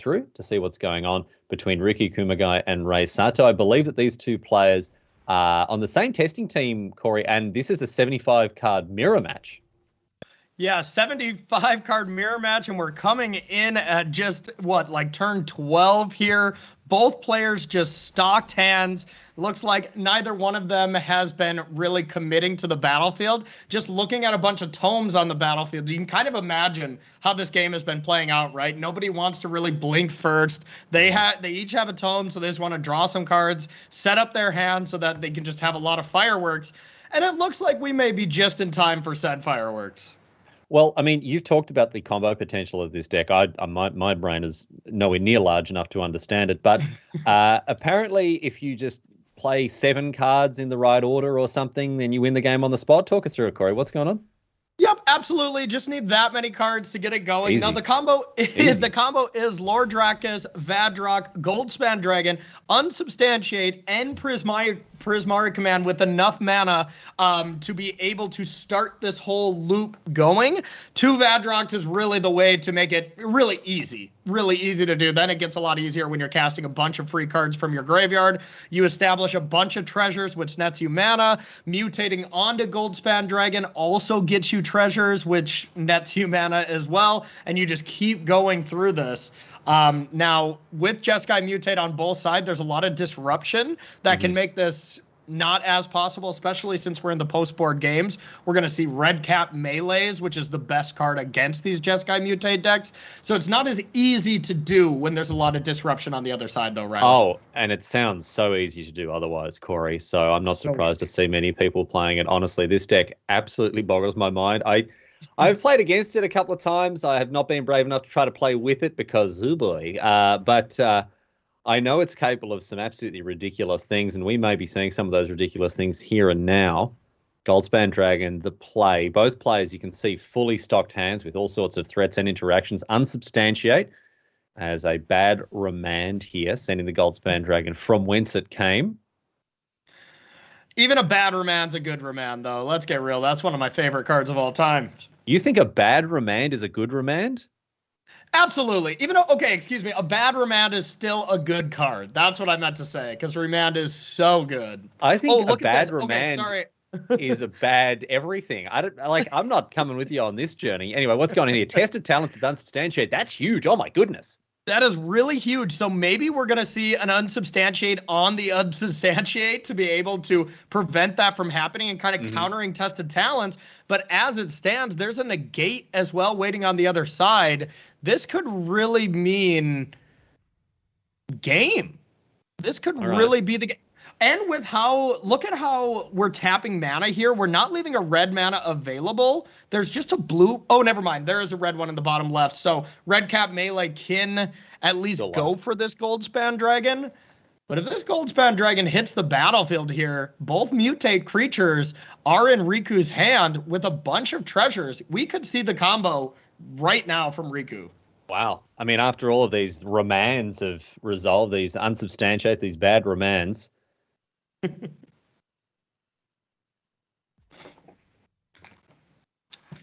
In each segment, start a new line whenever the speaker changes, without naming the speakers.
through to see what's going on between Riku Kumagai and Rei Sato. I believe that these two players are on the same testing team, Corey, and this is a 75-card mirror match.
Yeah, 75-card mirror match, and we're coming in at just, like turn 12 here. Both players just stocked hands. Looks like neither one of them has been really committing to the battlefield. Just looking at a bunch of tomes on the battlefield, you can kind of imagine how this game has been playing out, right? Nobody wants to really blink first. They each have a tome, so they just want to draw some cards, set up their hand so that they can just have a lot of fireworks. And it looks like we may be just in time for said fireworks.
Well, I mean, you talked about the combo potential of this deck. My brain is nowhere near large enough to understand it. But apparently, if you just play 7 cards in the right order or something, then you win the game on the spot. Talk us through it, Corey. What's going on?
Yep, absolutely. Just need that many cards to get it going.
Easy.
Now the combo is Lord Drakus, Vadrock, Goldspan Dragon, Unsubstantiate, and Prismari Command with enough mana to be able to start this whole loop going. 2 Vadrocks is really the way to make it really easy to do. Then it gets a lot easier when you're casting a bunch of free cards from your graveyard. You establish a bunch of treasures, which nets you mana. Mutating onto Goldspan Dragon also gets you treasures, which nets you mana as well. And you just keep going through this. Now, with Jeskai Mutate on both sides, there's a lot of disruption that can make this not as possible, especially since we're in the post-board games. We're going to see Red Cap Melees, which is the best card against these Jeskai Mutate decks. So it's not as easy to do when there's a lot of disruption on the other side, though, right?
Oh, and it sounds so easy to do otherwise, Corey. So I'm not surprised to see many people playing it. Honestly, this deck absolutely boggles my mind. I've played against it a couple of times. I have not been brave enough to try to play with it because, oh boy. But I know it's capable of some absolutely ridiculous things, and we may be seeing some of those ridiculous things here and now. Goldspan Dragon, both players you can see fully stocked hands with all sorts of threats and interactions. Unsubstantiate as a bad remand here, sending the Goldspan Dragon from whence it came.
Even a bad remand's a good remand, though. Let's get real. That's one of my favorite cards of all time.
You think a bad remand is a good remand?
Absolutely. Even though, a bad remand is still a good card. That's what I meant to say, because remand is so good.
I think a bad remand is a bad everything. I'm not coming with you on this journey. Anyway, what's going on here? Test of talents with unsubstantiate. That's huge. Oh my goodness.
That is really huge. So maybe we're going to see an unsubstantiate on the unsubstantiate to be able to prevent that from happening and kind of countering tested talents. But as it stands, there's a negate as well waiting on the other side. This could really mean game. This could really be the game. And with look at how we're tapping mana here. We're not leaving a red mana available. There's just a blue. Oh, never mind. There is a red one in the bottom left. So Red Cap Melee can at least go for this Goldspan Dragon. But if this Goldspan Dragon hits the battlefield here, both Mutate creatures are in Riku's hand with a bunch of treasures. We could see the combo right now from Riku.
Wow. I mean, after all of these remands have resolved, these unsubstantiates, these bad remands.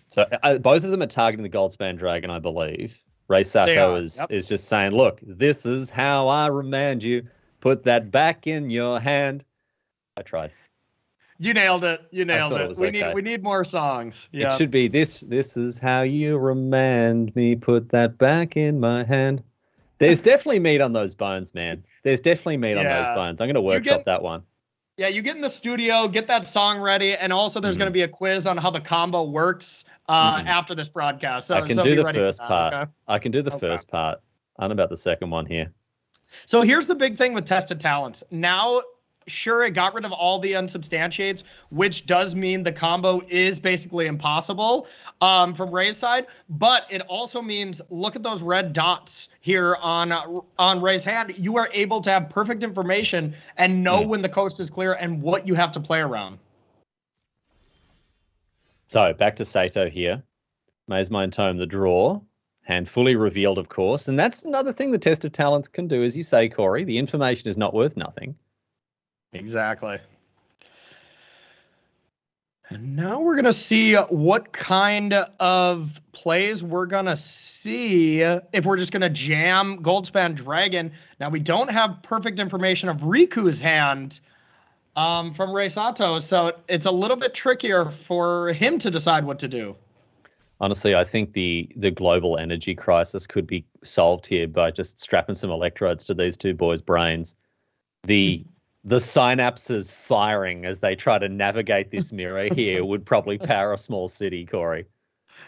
So both of them are targeting the Goldspan Dragon, I believe. Rei Sato is just saying, look, this is how I remand you. Put that back in your hand. I tried.
You nailed it. We need more songs. Yeah.
It should be this is how you remand me. Put that back in my hand. There's definitely meat on those bones, man. There's definitely meat on those bones. I'm going to workshop that one.
Yeah, you get in the studio, get that song ready, and also there's going to be a quiz on how the combo works after this broadcast. So
I can do the first part. Okay? I can do the first part. I don't know about the second one here.
So here's the big thing with tested talents. Now, sure, it got rid of all the unsubstantiates, which does mean the combo is basically impossible from Rei's side. But it also means, look at those red dots here on Rei's hand. You are able to have perfect information and know when the coast is clear and what you have to play around.
So back to Sato here. Maze Mind Tome, the draw. Hand fully revealed, of course. And that's another thing the test of talents can do, as you say, Corey. The information is not worth nothing.
Exactly. And now we're going to see what kind of plays we're going to see if we're just going to jam Goldspan Dragon. Now, we don't have perfect information of Riku's hand from Rei Sato, so it's a little bit trickier for him to decide what to do.
Honestly, I think the global energy crisis could be solved here by just strapping some electrodes to these two boys' brains. The synapses firing as they try to navigate this mirror here would probably power a small city, Corey.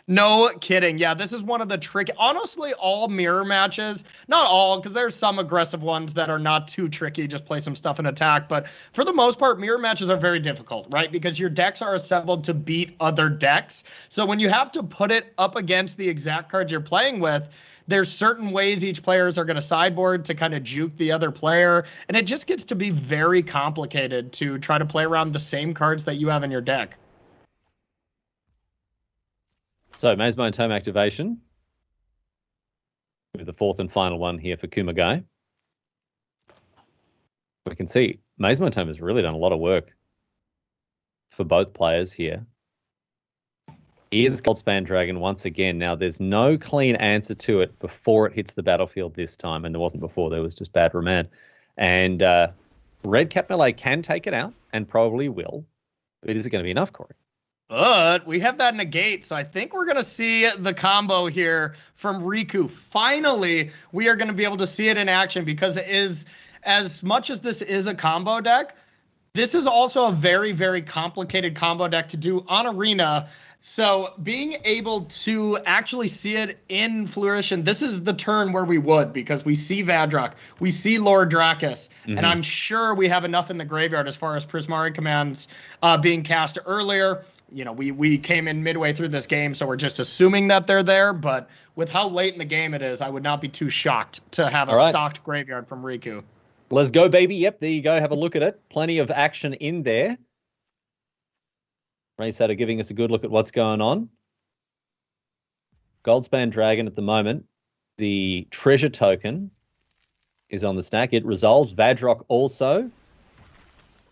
No kidding. Yeah, this is one of the tricky. Honestly, all mirror matches, not all, because there's some aggressive ones that are not too tricky. Just play some stuff and attack. But for the most part, mirror matches are very difficult, right? Because your decks are assembled to beat other decks. So when you have to put it up against the exact cards you're playing with, there's certain ways each players are going to sideboard to kind of juke the other player. And it just gets to be very complicated to try to play around the same cards that you have in your deck.
So, Maze Mine Tome activation. With the fourth and final one here for Kumagai. We can see Maze Mine Tome has really done a lot of work for both players here. Here's Goldspan Dragon once again. Now, there's no clean answer to it before it hits the battlefield this time, and there wasn't before. There was just bad remand. And Red Cap Melee can take it out, and probably will. But is it going to be enough, Corey?
But we have that negate, so I think we're going to see the combo here from Riku. Finally, we are going to be able to see it in action, because it is, as much as this is a combo deck, this is also a very, very complicated combo deck to do on Arena. So being able to actually see it in fruition, this is the turn where we would, because we see Vadrock, we see Lord Drakus, and I'm sure we have enough in the graveyard as far as Prismari commands being cast earlier. You know, we came in midway through this game, so we're just assuming that they're there. But with how late in the game it is, I would not be too shocked to have a stocked graveyard from Riku.
Let's go, baby. Yep, there you go. Have a look at it. Plenty of action in there. Rei Sato giving us a good look at what's going on. Goldspan Dragon at the moment. The treasure token is on the stack. It resolves. Vadrock also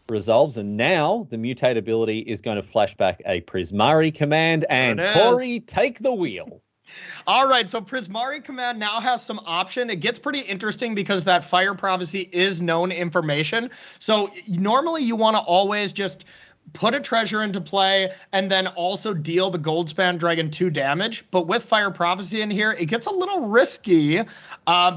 resolves, and now the mutate ability is going to flash back a Prismari command, and Corey, take the wheel.
All right, so Prismari command now has some option. It gets pretty interesting because that Fire Prophecy is known information. So normally you want to always just put a treasure into play and then also deal the Goldspan Dragon 2 damage. But with Fire Prophecy in here, it gets a little risky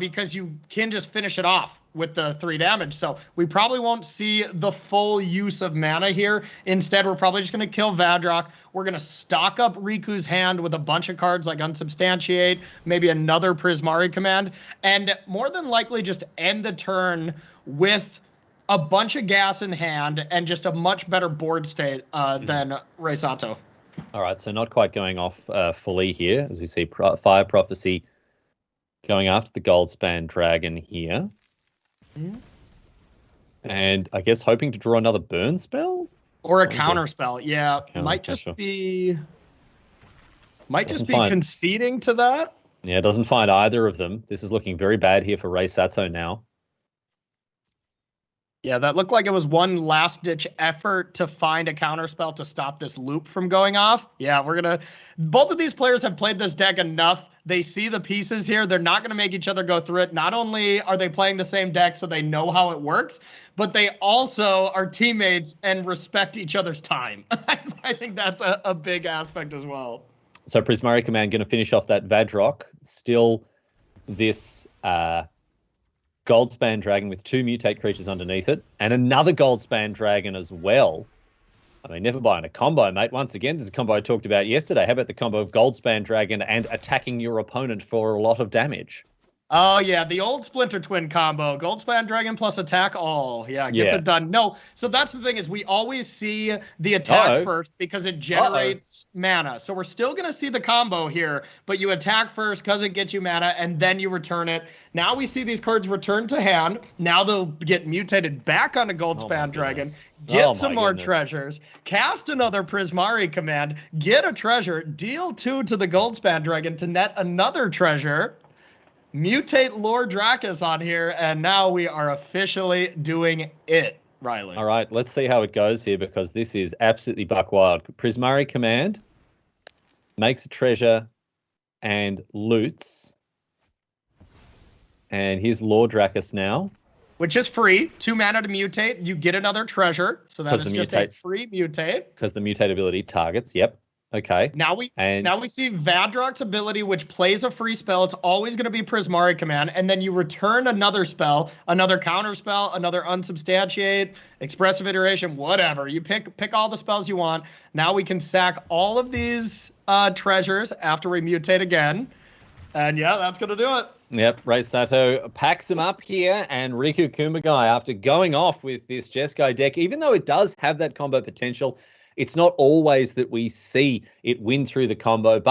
because you can just finish it off with the 3 damage. So we probably won't see the full use of mana here. Instead, we're probably just going to kill Vadrock. We're going to stock up Riku's hand with a bunch of cards like Unsubstantiate, maybe another Prismari command, and more than likely just end the turn with a bunch of gas in hand and just a much better board state than Rei Sato.
All right, so not quite going off fully here, as we see Fire Prophecy going after the Goldspan Dragon here. And I guess hoping to draw another burn spell?
Or a counter spell, yeah. Might just be conceding to that.
Yeah, doesn't find either of them. This is looking very bad here for Rei Sato now.
Yeah, that looked like it was one last-ditch effort to find a counterspell to stop this loop from going off. Yeah, both of these players have played this deck enough. They see the pieces here. They're not going to make each other go through it. Not only are they playing the same deck so they know how it works, but they also are teammates and respect each other's time. I think that's a big aspect as well.
So Prismari command going to finish off that Vadrock. Still this Goldspan Dragon with 2 mutate creatures underneath it, and another Goldspan Dragon as well. I mean, never buying a combo, mate. Once again, there's a combo I talked about yesterday. How about the combo of Goldspan Dragon and attacking your opponent for a lot of damage?
Oh, yeah, the old Splinter Twin combo. Goldspan Dragon plus attack all. Yeah, gets it done. No, so that's the thing is we always see the attack first because it generates mana. So we're still going to see the combo here, but you attack first because it gets you mana, and then you return it. Now we see these cards return to hand. Now they'll get mutated back on a Goldspan Dragon. Get some more treasures. Cast another Prismari command. Get a treasure. Deal 2 to the Goldspan Dragon to net another treasure. Mutate Lord Drakus on here, and now we are officially doing it. Riley.
All right, let's see how it goes here because this is absolutely buck wild. Prismari Command makes a treasure and loots. And here's Lord Drakus now.
Which is free. 2 mana to mutate. You get another treasure. So that is just a free mutate.
Because the mutate ability targets. Yep. Okay.
Now we see Vadrok's ability, which plays a free spell. It's always going to be Prismari Command, and then you return another spell, another counter spell, another unsubstantiate, expressive iteration, whatever. You pick all the spells you want. Now we can sack all of these treasures after we mutate again, and yeah, that's going to do it.
Yep, Rei Sato packs him up here, and Riku Kumagai, after going off with this Jeskai deck, even though it does have that combo potential, it's not always that we see it win through the combo, but